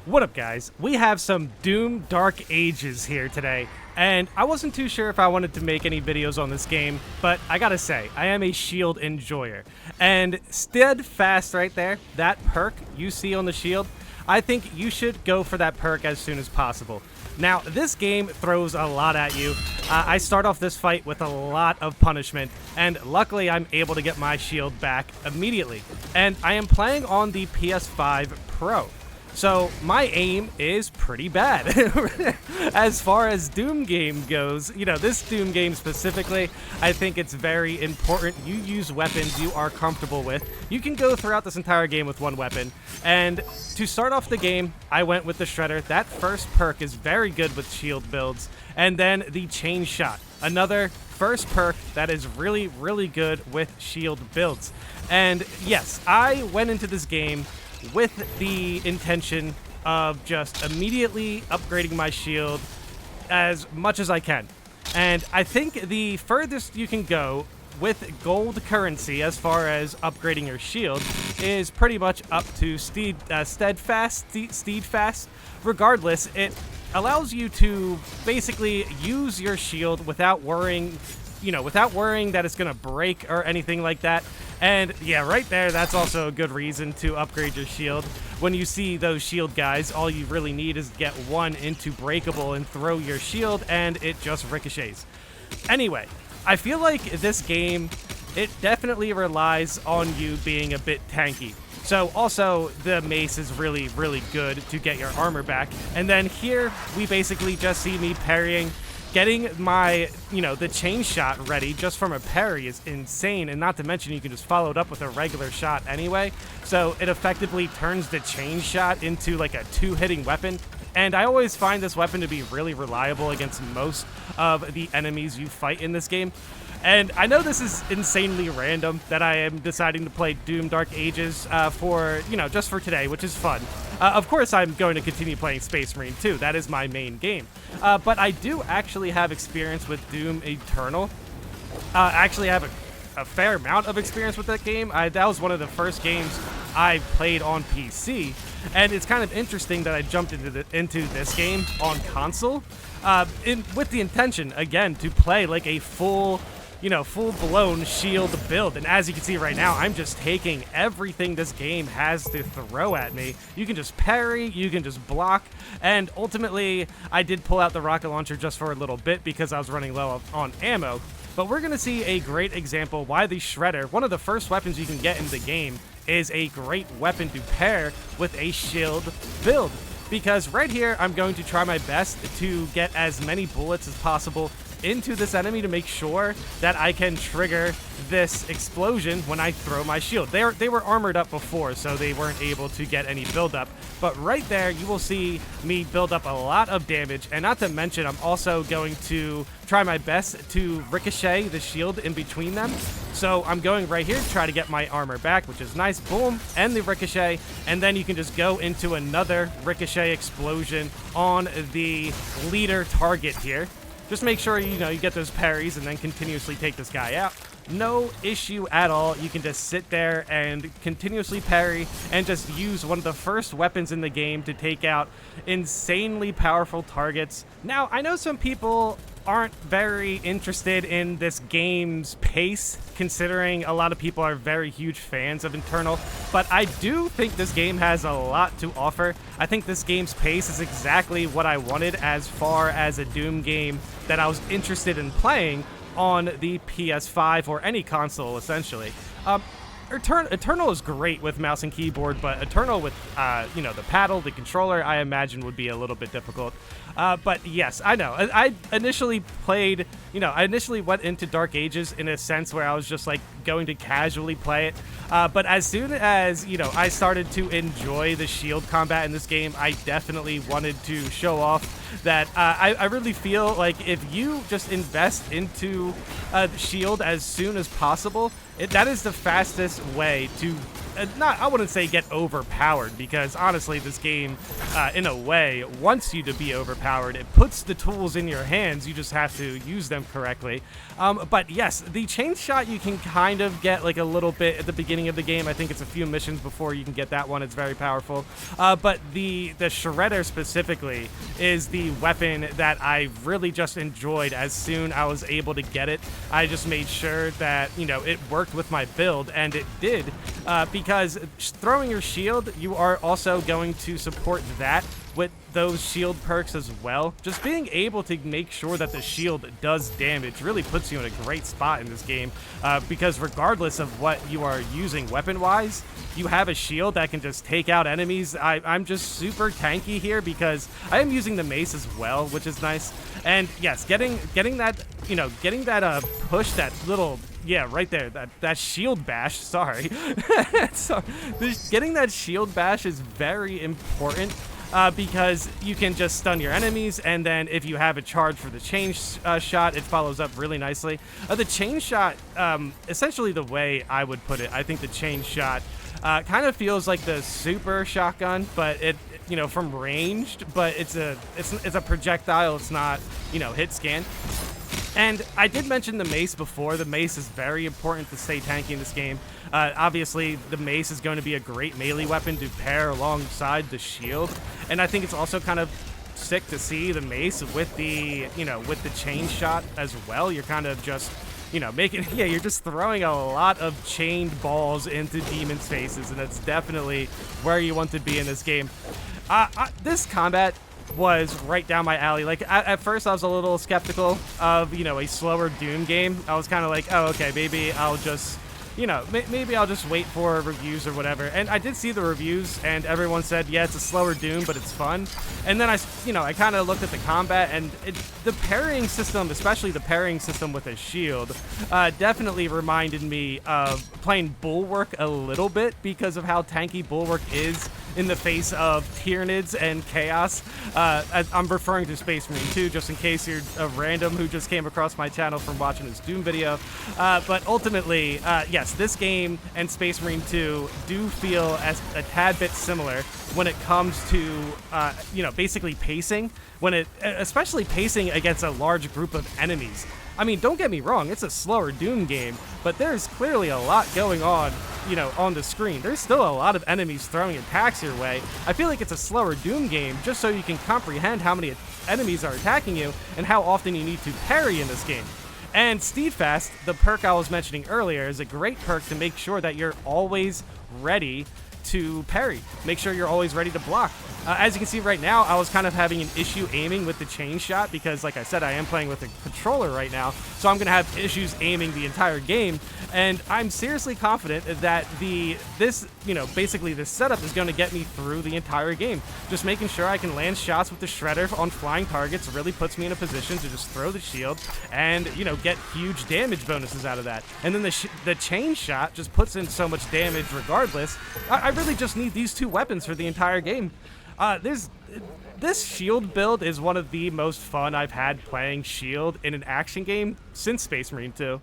What up, guys? We have some Doom Dark Ages here today, and I wasn't too sure if I wanted to make any videos on this game, but I gotta say, I am a shield enjoyer. And Steadfast right there, that perk you see on the shield, I think you should go for that perk as soon as possible. Now, this game throws a lot at you. I start off this fight with a lot of punishment, and luckily I'm able to get my shield back immediately. And I am playing on the PS5 Pro. So my aim is pretty bad. As far as Doom game goes, you know, this Doom game specifically, I think it's very important you use weapons you are comfortable with. You can go throughout this entire game with one weapon. And to start off the game, I went with the Shredder. That first perk is very good with shield builds. And then the Chain Shot, another first perk that is really, really good with shield builds. And yes, I went into this game with the intention of just immediately upgrading my shield as much as I can. And I think the furthest you can go with gold currency as far as upgrading your shield is pretty much up to Steadfast. Regardless, it allows you to basically use your shield without worrying that it's gonna break or anything like that. And yeah, right there, that's also a good reason to upgrade your shield. When you see those shield guys, all you really need is get one into breakable and throw your shield, and it just ricochets. Anyway, I feel like this game, it definitely relies on you being a bit tanky. So also, the mace is really, really good to get your armor back. And then here, we basically just see me parrying. Getting my, the chain shot ready just from a parry is insane, and not to mention you can just follow it up with a regular shot anyway, so it effectively turns the chain shot into like a two-hitting weapon, and I always find this weapon to be really reliable against most of the enemies you fight in this game. And I know this is insanely random that I am deciding to play Doom Dark Ages for, just for today, which is fun. Of course, I'm going to continue playing Space Marine 2. That is my main game. But I do actually have experience with Doom Eternal. I actually have a fair amount of experience with that game. That was one of the first games I played on PC. And it's kind of interesting that I jumped into this game on console with the intention, again, to play like a full-blown shield build. And as you can see right now, I'm just taking everything this game has to throw at me. You can just parry, you can just block, and ultimately, I did pull out the rocket launcher just for a little bit because I was running low on ammo. But we're going to see a great example why the Shredder, one of the first weapons you can get in the game, is a great weapon to pair with a shield build. Because right here, I'm going to try my best to get as many bullets as possible into this enemy to make sure that I can trigger this explosion when I throw my shield. They were armored up before, so they weren't able to get any buildup. But right there, you will see me build up a lot of damage, and not to mention, I'm also going to try my best to ricochet the shield in between them. So I'm going right here to try to get my armor back, which is nice. Boom, and the ricochet, and then you can just go into another ricochet explosion on the leader target here. Just make sure, you get those parries and then continuously take this guy out. No issue at all. You can just sit there and continuously parry and just use one of the first weapons in the game to take out insanely powerful targets. Now, I know some people aren't very interested in this game's pace, considering a lot of people are very huge fans of Eternal, but I do think this game has a lot to offer. I think this game's pace is exactly what I wanted as far as a Doom game that I was interested in playing on the PS5 or any console, essentially. Eternal is great with mouse and keyboard, but Eternal with, the paddle, the controller, I imagine would be a little bit difficult. But yes, I know. I initially went into Dark Ages in a sense where I was just like going to casually play it. But as soon as, I started to enjoy the shield combat in this game, I definitely wanted to show off that I really feel like if you just invest into the shield as soon as possible, that is the fastest way to not, I wouldn't say get overpowered, because honestly this game in a way wants you to be overpowered. It puts the tools in your hands, you just have to use them correctly. But yes, the chain shot you can kind of get like a little bit at the beginning of the game. I think it's a few missions before you can get that one. It's very powerful. But the shredder specifically is the weapon that I really just enjoyed. As soon I was able to get it, I just made sure that, you know, it worked with my build, and it did, because throwing your shield, you are also going to support that with those shield perks as well. Just being able to make sure that the shield does damage really puts you in a great spot in this game, because regardless of what you are using weapon-wise, you have a shield that can just take out enemies. I'm just super tanky here because I am using the mace as well, which is nice. And yes, getting that, you know, getting that push, that little, yeah, right there, that shield bash, sorry. So getting that shield bash is very important, because you can just stun your enemies, and then if you have a charge for the chain shot, it follows up really nicely. The chain shot, essentially the way I would put it, I think the chain shot kind of feels like the super shotgun, but it, you know, from ranged, but it's a projectile, it's not, you know, hit scan. And I did mention the mace before. The mace is very important to stay tanky in this game. Obviously, the mace is going to be a great melee weapon to pair alongside the shield. And I think it's also kind of sick to see the mace with the, you know, with the chain shot as well. You're kind of just, you know, making, yeah, you're just throwing a lot of chained balls into demons' faces, and that's definitely where you want to be in this game. This combat was right down my alley. Like, at first I was a little skeptical of, you know, a slower Doom game. I was kind of like, oh, okay, maybe I'll just, you know, maybe I'll just wait for reviews or whatever. And I did see the reviews, and everyone said, yeah, it's a slower Doom, but it's fun. And then I kind of looked at the combat, and the parrying system, especially the parrying system with a shield, definitely reminded me of playing Bulwark a little bit, because of how tanky Bulwark is in the face of Tyranids and Chaos. I'm referring to Space Marine 2, just in case you're a random who just came across my channel from watching this Doom video. But ultimately, yes, this game and Space Marine 2 do feel as a tad bit similar when it comes to, you know, basically pacing, especially pacing against a large group of enemies. I mean, don't get me wrong, it's a slower Doom game, but there's clearly a lot going on, you know, on the screen. There's still a lot of enemies throwing attacks your way. I feel like it's a slower Doom game just so you can comprehend how many enemies are attacking you and how often you need to parry in this game. And Steadfast, the perk I was mentioning earlier, is a great perk to make sure that you're always ready to parry. Make sure you're always ready to block. As you can see right now, I was kind of having an issue aiming with the chain shot because, like I said, I am playing with a controller right now, so I'm going to have issues aiming the entire game. And I'm seriously confident that this setup is going to get me through the entire game. Just making sure I can land shots with the shredder on flying targets really puts me in a position to just throw the shield and, you know, get huge damage bonuses out of that. And then the chain shot just puts in so much damage regardless. I really just need these two weapons for the entire game. This shield build is one of the most fun I've had playing shield in an action game since Space Marine 2.